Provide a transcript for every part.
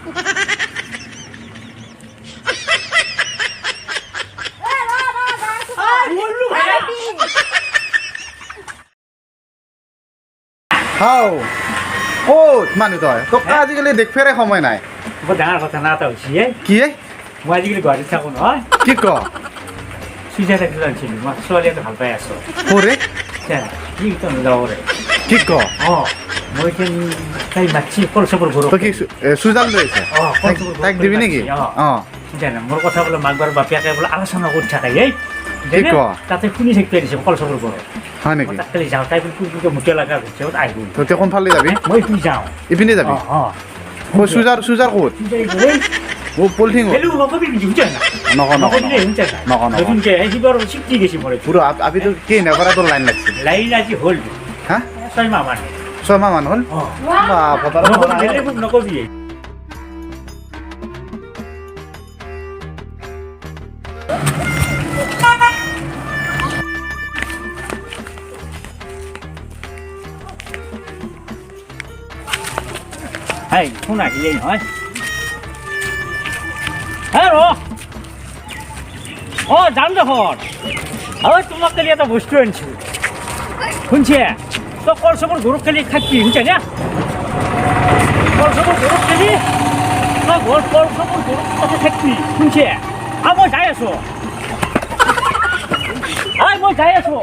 হাও ক'ত মানুহ তই তোক আজিকালি দেখফেৰে সময় নাই বৰ ডাঙৰ কথা না এটা হৈছে কি মই আজিকালি গুৱাহাটীত থাকোঁ নহয় কি ক চুইজাৰ থাকিলে আনিছিলোঁ মই ছোৱালী এটা ভাল পাই আছোঁ ক'ৰে কি লগৰে কি ক অঁ মই তাই মাতছি কলচবৰ ঘৰত তই কি চুজাল লৈ আহিছ তাইক দিবি নেকি অঁ জানে মোৰ কথা বোলে মাক বাৰ বাপেকে বোলে আলোচনা কৰি থাকে কি ক তাতে শুনি থাকিব দিছে কলচবৰ ঘৰত হয় নেকি তাক কালি যাওঁ তাই বোলে মোটিয়া লগা ঘূৰিছে আহিব তই কোনফালে যাবি মই শুই যাওঁ ইপিনে যাবি অঁ চুজাৰ ক'ত অ' পলিথিন নকবি বুঝছে না নকবিলে শুনছে না নতুনকে এইবার শিখতে গেছি মরে পুরো আপনি তো কে নেভারা তোর লাইন লাগছে লাইন আজি হল হ্যাঁ 6 মাহ মানে 6 মাহ মান হল নকবি হাই ফোন আহিলে নহয় হ্যালো ও যাম দেখোন তোমাক কালি এটা বস্তু আনিছো শুনছে তো কলচবৰ গৰুক কালি থাকি শুনছে না কলচবৰ গৰুক কালি কলচবৰ গৰুক তাতে থাকি শুনছে মই যাই আছো মই যাই আছো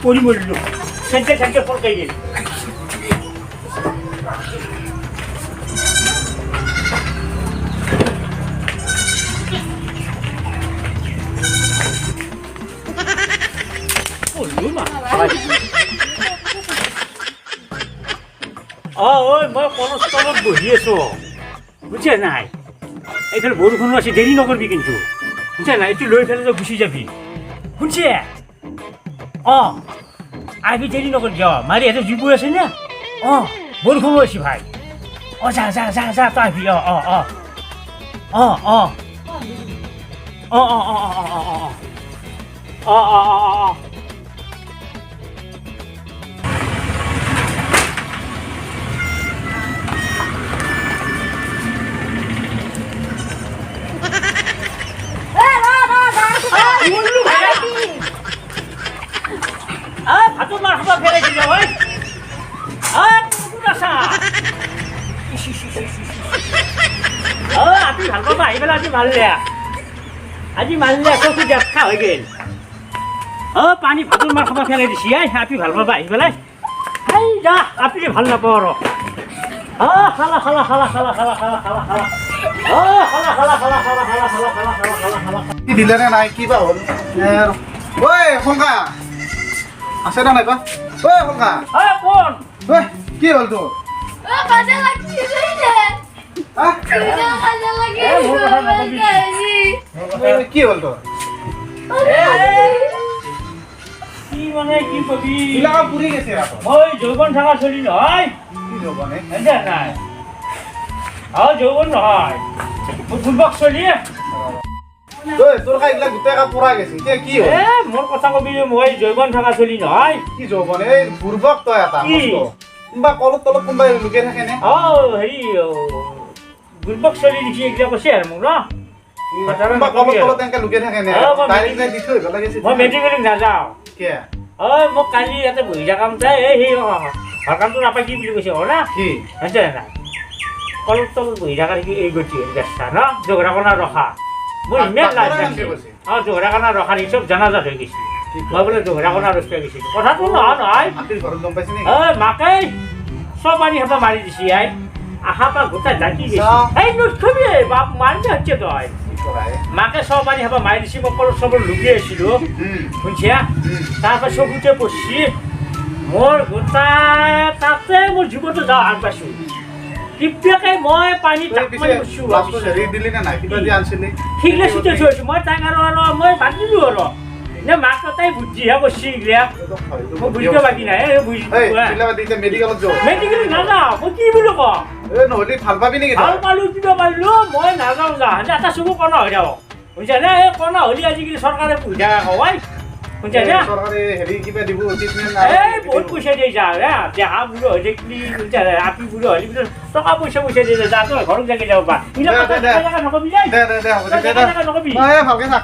পরি মরিল সেন্টে সেন্টে ফলকাই গেল মই কলস্তলত বহি আছো বুঝছে নাই এইফালে বৰষুণো আছে দেৰি নকৰিবি কিন্তু বুঝছে নাই এইটো লৈ ফেলে গুচি যাবি শুনছে আহিবি দেৰি নকৰি যা মাৰি ইয়াতে জুই আছে না বৰষুণো আছে ভাই যা যা যা যা তই আহিবি ভাতৰ মাৰ খাব ফেৰাই দিলে হয় আপনি ভাল পাবা আহি পেলাই আজি মাৰিলে চকু দেখা হৈ গেল পানী ভাতৰ মাৰ খাব ফেৰাই দিছি আপনি ভাল পাবা আহি পেলাই যা আপনি ভাল নাপাওঁ আৰু খালা খালা খালা খালা খালা খালা খালা খালা খালা খালা খালা খালা খালা খালা খালা খালা খালা খালা কি দিলে নে নাই কিবা হ'ল ঐ শংকা আছে না নাই বা ঐ শংকা কোন ঐ কি হ'ল তোৰ কি হ'ল তোৰ কি মানে কি কবি পুৰি গেছে মই যৌৱন থকা চলি নহয় কি যৌৱনে নাই যৌৱন নহয় মোৰ ফুলবক চলি তোৰ এইবিলাক গোটেই কাম পুৰা গেছে এতিয়া কি হ'ল মোৰ কথা কবি মই যৌৱন থকা চলি নহয় কি যৌৱন এই বুৰ্বক তই এটা কোনোবা কলত তলত কোনোবাই লুকাই থাকে নে হেৰি ফুলবক চলি দেখি এইবিলাক কৈছে আৰু মোক কোনোবা কলত তলত এনেকে লুকাই থাকে নে ডাইৰেক্ট যাই দি থৈ ভাল লাগিছে মই মেডিকেলত নাযাওঁ কিয় মোক কালি ইয়াতে বহি থাকাম তাই সেই সকামটো নাপাই কি বুলি কৈছে না কি হৈছে নাই কলত তলত বহি থকা দেখি এই গতি বেচা ন জোগৰাকণা ৰখা মোৰ ইমান লাজ লাগিছে জোগৰাকণা ৰখা দেখি চব জনাজাত হৈ গৈছে মই বোলে জোগৰাকণা ৰখা গৈছিলোঁ কথাটো নহয় মাকে চব আনি হেঁপাহ মাৰি দিছি আশা পৰা গোটাই জাকি গৈছে এই নুঠবি বাপ মাৰিছে হচ্ছে তই মাকে চব আনি হেঁপাহ মাৰি দিছি মই কলত চবৰ লুকিয়ে আছিলোঁ শুনছা তাৰপৰা চকুতে পচি মোৰ গোটাই তাতে মোৰ জীৱনটো যাওঁ আগ পাইছোঁ টিপিয়াকে মই পানী ঠিকলে চুটে থৈছোঁ মই তাইক আৰু মই বাদ দিলোঁ আৰু নে মাক তাই বুদ্ধিহে কৰিছে এইগিলা মই বুজিব বাকী নাই মেডিকেলত নাযাওঁ মই কি বুলি কওঁ এই নহ'লে ভাল পাবি নেকি ভাল পালোঁ কিবা পালোঁ মই নাযাওঁ যা এটা চকু কণা হৈ যাব শুনিছানে এই কণা হ'লে আজিকালি চৰকাৰে সুবিধা কয় শুনিছানে চৰকাৰে হেৰি কিবা দিব এই বহুত পইচা দিয়ে যা দেহা বুঢ়ো হৈ থাকিলি আপি বুঢ়ো হ'লে পিছত টকা পইচা দিয়ে যা তই ঘৰত যাকে যাব পা নকবি দে হ'ব দে নকবি ভালকে থাক